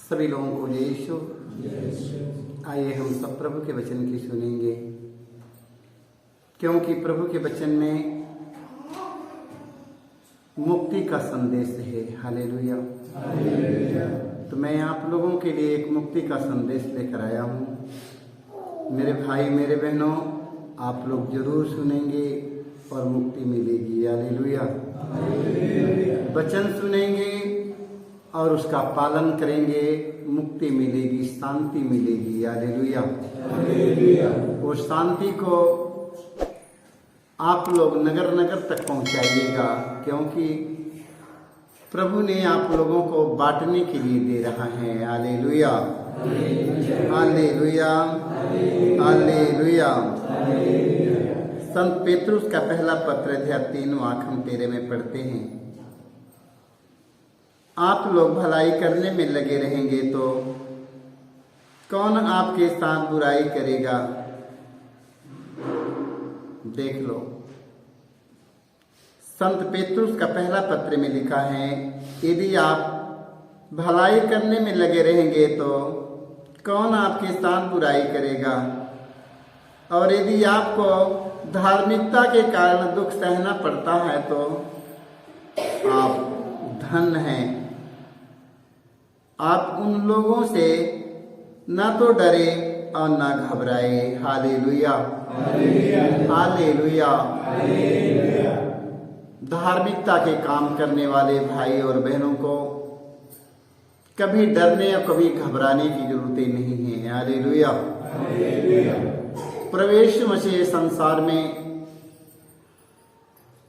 सभी लोगों को जय यीशु। आइए हम सब प्रभु के वचन की सुनेंगे, क्योंकि प्रभु के वचन में मुक्ति का संदेश है। हालेलुया। तो मैं आप लोगों के लिए एक मुक्ति का संदेश लेकर आया हूँ। मेरे भाई मेरे बहनों, आप लोग जरूर सुनेंगे और मुक्ति मिलेगी। हालेलुया। वचन सुनेंगे और उसका पालन करेंगे, मुक्ति मिलेगी, शांति मिलेगी। हालेलुया। वो शांति को आप लोग नगर नगर तक पहुंचाइएगा, क्योंकि प्रभु ने आप लोगों को बांटने के लिए दे रहा है। Hallelujah, hallelujah, hallelujah. संत पेतरुस का पहला पत्र अध्याय 3 वाक्य हम 13 में पढ़ते हैं। आप लोग भलाई करने में लगे रहेंगे तो कौन आपके साथ बुराई करेगा। देख लो, संत पेतरुस का पहला पत्र में लिखा है, यदि आप भलाई करने में लगे रहेंगे तो कौन आपके साथ बुराई करेगा। और यदि आपको धार्मिकता के कारण दुख सहना पड़ता है तो आप धन्य हैं। आप उन लोगों से न तो डरे और न घबराए। Hallelujah, hallelujah. धार्मिकता के काम करने वाले भाई और बहनों को कभी डरने और कभी घबराने की जरूरत नहीं है। हालेलुया। प्रवेश मसीह संसार में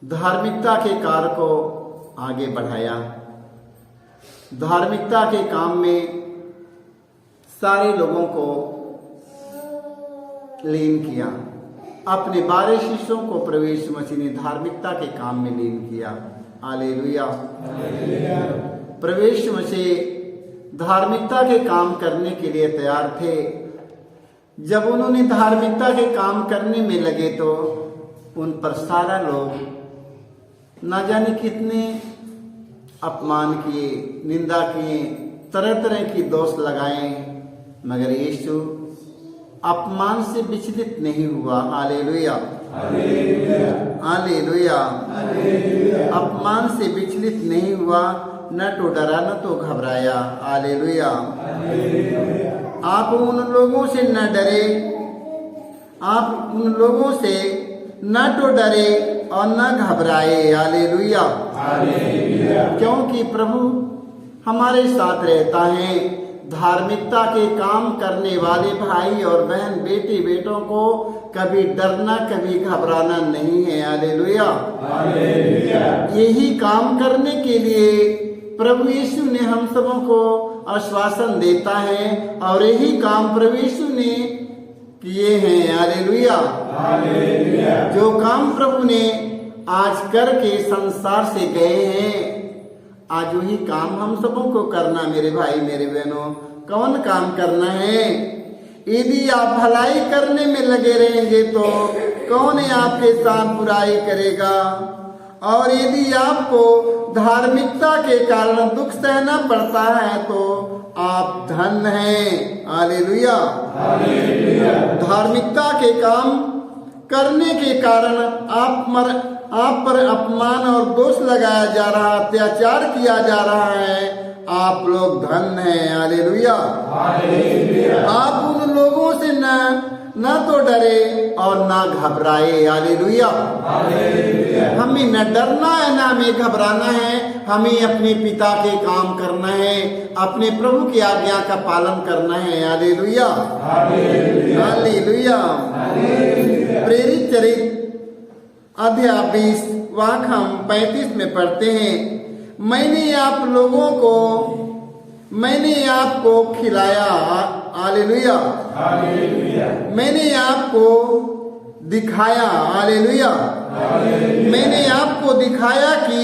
धार्मिकता के कार्य को आगे बढ़ाया। धार्मिकता के काम में सारे लोगों को लीन किया। अपने 12 शिष्यों को प्रवेश मसीह ने धार्मिकता के काम में लीन किया। हालेलुया। प्रवेश मसीह धार्मिकता के काम करने के लिए तैयार थे। जब उन्होंने धार्मिकता के काम करने में लगे तो उन पर सारा लोग ना जाने कितने अपमान किए, निंदा किए, तरह तरह की दोष लगाए, मगर यीशु अपमान से विचलित नहीं हुआ। Hallelujah, hallelujah. अपमान से विचलित नहीं हुआ, न तो डरा न तो घबराया। हालेलुया। आप उन लोगों से न डरे, आप उन लोगों से न तो डरे और न घबराए। हालेलुया, क्योंकि प्रभु हमारे साथ रहता है। धार्मिकता के काम करने वाले भाई और बहन, बेटे बेटों को कभी डरना कभी घबराना नहीं है। हालेलुया। यही काम करने के लिए प्रभु यीशु ने हम सबों को आश्वासन देता है और यही काम प्रभु यीशु ने किए हैं। हालेलुया। जो काम प्रभु ने आज करके संसार से गए हैं, आज वही काम हम सबों को करना। मेरे भाई मेरे बहनों, कौन काम करना है। यदि आप भलाई करने में लगे रहेंगे तो कौन आपके साथ बुराई करेगा। और यदि आपको धार्मिकता के कारण दुख सहना पड़ता है तो आप धन्य हैं। हालेलुया। धार्मिकता के काम करने के कारण आप पर अपमान और दोष लगाया जा रहा, अत्याचार किया जा रहा है, आप लोग धन्य हैं। हालेलुया। आप उन लोगों से न तो डरे और ना घबराए। हालेलुया। हमें न डरना है, ना हमें घबराना है। हमें अपने पिता के काम करना है, अपने प्रभु की आज्ञा का पालन करना है। Hallelujah, hallelujah. प्रेरित चरित्र अध्याय 20 वाक्य हम 35 में पढ़ते हैं। मैंने आपको खिलाया। हालेलुया। मैंने आपको दिखाया। हालेलुया। मैंने आपको दिखाया कि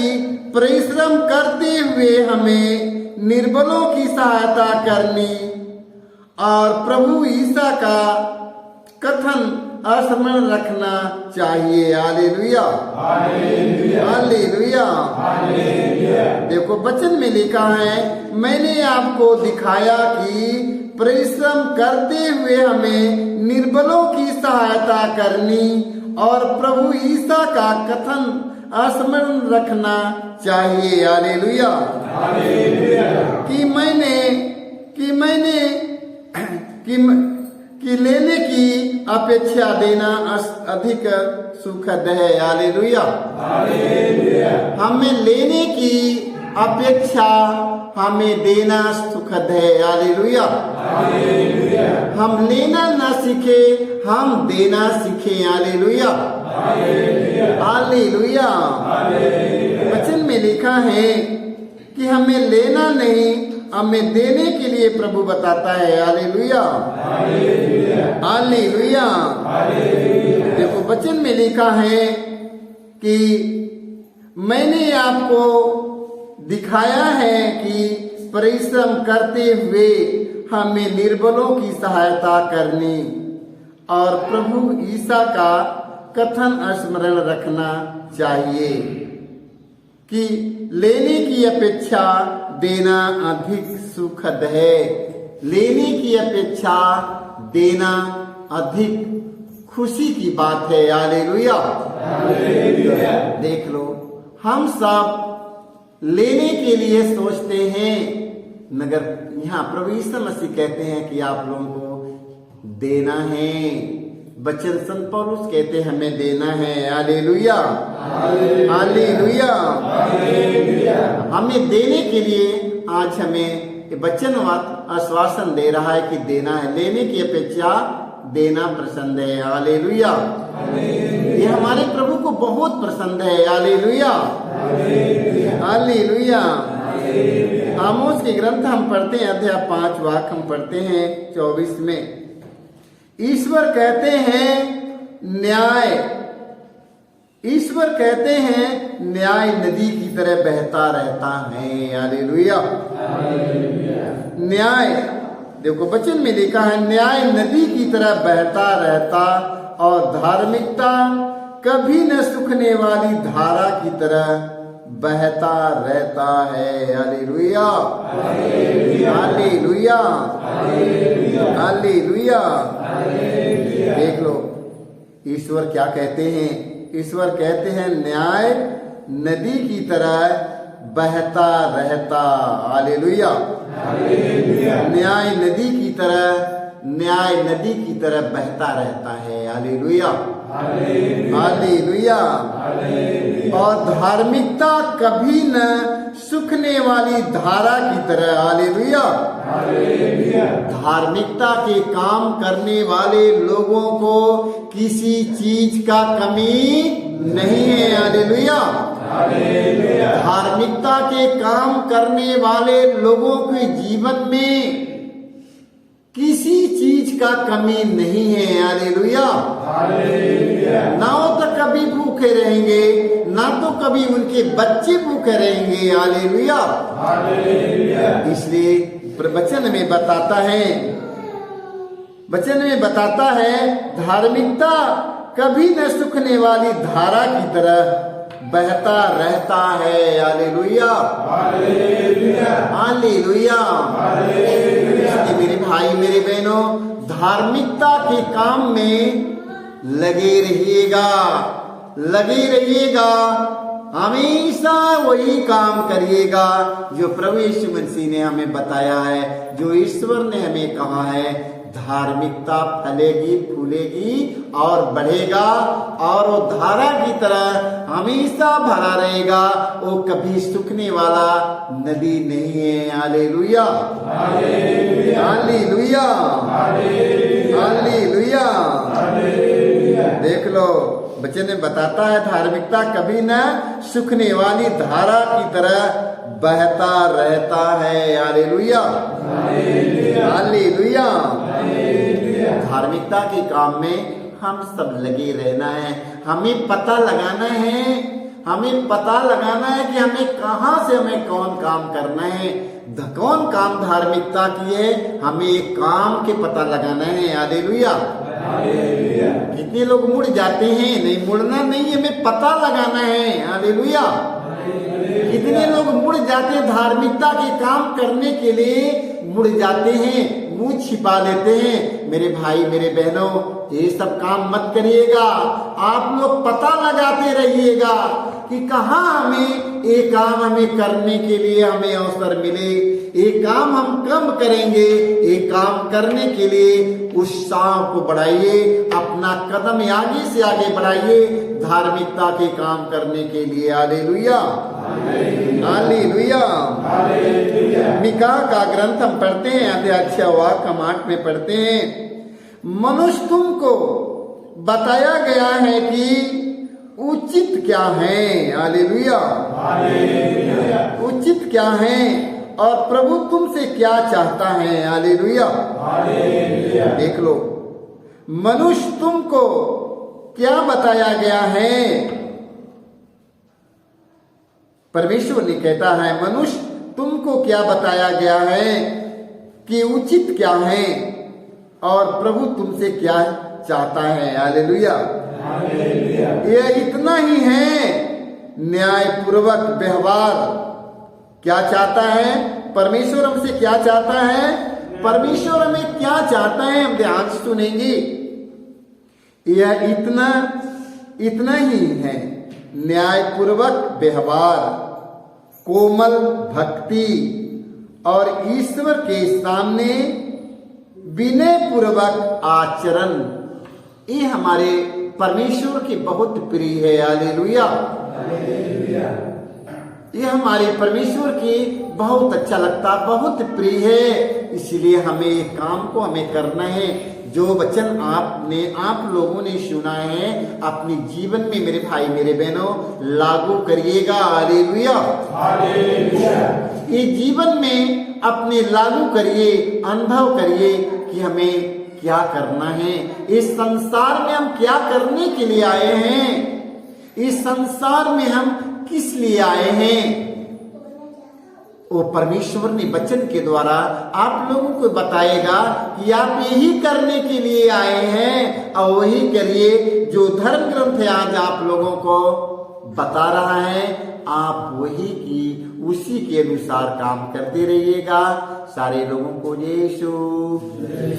परिश्रम करते हुए हमें निर्बलों की सहायता करनी और प्रभु ईसा का कथन स्मरण रखना चाहिए। Hallelujah, hallelujah. देखो वचन में लिखा है, मैंने आपको दिखाया कि परिश्रम करते हुए हमें निर्बलों की सहायता करनी और प्रभु ईसा का कथन स्मरण रखना चाहिए। हालेलुया। कि लेने की अपेक्षा देना अधिक सुखद है। हालेलुया। हमें लेने की अपेक्षा हमें देना सुखद है। हालेलुया। हम लेना ना सीखे, हम देना सीखे। हालेलुया। हालेलुया। वचन में लिखा है कि हमें लेना नहीं, हमें देने के लिए प्रभु बताता है। हालेलुया। हालेलुया। देखो वचन में लिखा है कि मैंने आपको दिखाया है कि परिश्रम करते हुए हमें निर्बलों की सहायता करनी और प्रभु ईसा का कथन स्मरण रखना चाहिए कि लेने की अपेक्षा देना अधिक सुखद है। लेने की अपेक्षा देना अधिक खुशी की बात है। हालेलुया। देख लो, हम सब लेने के लिए सोचते हैं, मगर यहाँ प्रभु यीशु मसीह कहते हैं कि आप लोगों को देना है। बचन संत पौलुस कहते हैं हमें देना है। हालेलुया। हालेलुया। हमें देने के लिए आज हमें वचन आश्वासन दे रहा है कि देना है। लेने की अपेक्षा देना पसंद है। हालेलुया। ये हमारे प्रभु को बहुत पसंद है। हालेलुया। हालेलुया। आमोस के ग्रंथ हम पढ़ते हैं, अध्याय 5 वाक्य हम पढ़ते हैं 24 में। ईश्वर कहते हैं न्याय नदी की तरह बहता रहता है। हालेलुया। न्याय, देखो वचन में लिखा है न्याय नदी की तरह बहता रहता और धार्मिकता कभी न सूखने वाली धारा की तरह बहता रहता है। हालेलुया। हालेलुया। हालेलुया। देख लो ईश्वर क्या कहते हैं। ईश्वर कहते हैं न्याय नदी की तरह बहता रहता। हालेलुया। न्याय नदी की तरह बहता रहता है। हालेलुया। हालेलुया। और धार्मिकता कभी न सूखने वाली धारा की तरह। हालेलुया। धार्मिकता के काम करने वाले लोगों को किसी चीज का कमी नहीं है। हालेलुया। धार्मिकता के काम करने वाले लोगों के जीवन में किसी चीज का कमी नहीं है। हालेलुया। ना तो कभी भूखे रहेंगे, ना तो कभी उनके बच्चे भूखे रहेंगे। हालेलुया। इसलिए वचन में बताता है धार्मिकता कभी न सूखने वाली धारा की तरह बहता रहता है। हालेलुया। हालेलुया। मेरे भाई मेरे बहनों, धार्मिकता के काम में लगे रहिएगा। हमेशा वही काम करिएगा जो प्रभु यीशु मसीह ने हमें बताया है, जो ईश्वर ने हमें कहा है। धार्मिकता फलेगी, फूलेगी और बढ़ेगा और वो धारा की तरह हमेशा भरा रहेगा। वो कभी सूखने वाला नदी नहीं है। हालेलुया। हालेलुया। हालेलुया। देख लो बच्चे ने बताता है धार्मिकता कभी न सूखने वाली धारा की तरह बहता रहता है। हालेलुया। हालेलुया। धार्मिकता के काम में हम सब लगे रहना है। हमें पता लगाना है कि हमें कहां से हमें कौन काम करना है, कौन काम धार्मिकता की है, हमें एक काम के पता लगाना है। हालेलुया। कितने लोग मुड़ जाते हैं, नहीं मुड़ना नहीं, हमें पता लगाना है। हालेलुया। कितने लोग मुड़ जाते हैं, धार्मिकता के काम करने के लिए मुड़ जाते हैं, मुंह छिपा लेते हैं। मेरे भाई मेरे बहनों, ये सब काम मत करिएगा। आप लोग पता लगाते रहिएगा कि कहाँ हमें ये काम हमें करने के लिए हमें अवसर मिले। ये काम हम कम करेंगे, ये काम करने के लिए उत्साह को बढ़ाइए, अपना कदम आगे से आगे बढ़ाइए धार्मिकता के काम करने के लिए। Hallelujah, hallelujah. मीका का ग्रंथ हम पढ़ते हैं, अध्याय 6 में पढ़ते हैं, मनुष्य तुमको बताया गया है कि उचित क्या है। हालेलुया, उचित क्या है और प्रभु तुमसे क्या चाहता है। हालेलुया, देख लो, मनुष्य तुमको क्या बताया गया है। परमेश्वर ने कहता है, मनुष्य तुमको क्या बताया गया है कि उचित क्या है और प्रभु तुमसे क्या चाहता है। हालेलुया, यह इतना ही है। न्यायपूर्वक व्यवहार क्या चाहता है, परमेश्वर हमसे क्या चाहता है, परमेश्वर हमें क्या चाहता है, हम ध्यान से सुनेंगे। यह इतना ही है, न्यायपूर्वक व्यवहार, कोमल भक्ति और ईश्वर के सामने विनय पूर्वक आचरण। ये हमारे परमेश्वर की बहुत प्रिय है। हालेलुया, ये हमारे परमेश्वर की बहुत अच्छा लगता, बहुत प्रिय है। इसलिए हमें ये काम को हमें करना है। जो वचन आप लोगों ने सुना है अपने जीवन में मेरे भाई मेरे बहनों लागू करिएगा। हालेलुया, ये जीवन में अपने लागू करिए, अनुभव करिए कि हमें क्या करना है। इस संसार में हम क्या करने के लिए आए हैं, इस संसार में हम किस लिए आए हैं, वो परमेश्वर ने वचन के द्वारा आप लोगों को बताएगा कि आप यही करने के लिए आए हैं और वही करिए जो धर्म ग्रंथ आज आप लोगों को बता रहा है। आप वही की उसी के अनुसार काम करते रहिएगा। सारे लोगों को यीशु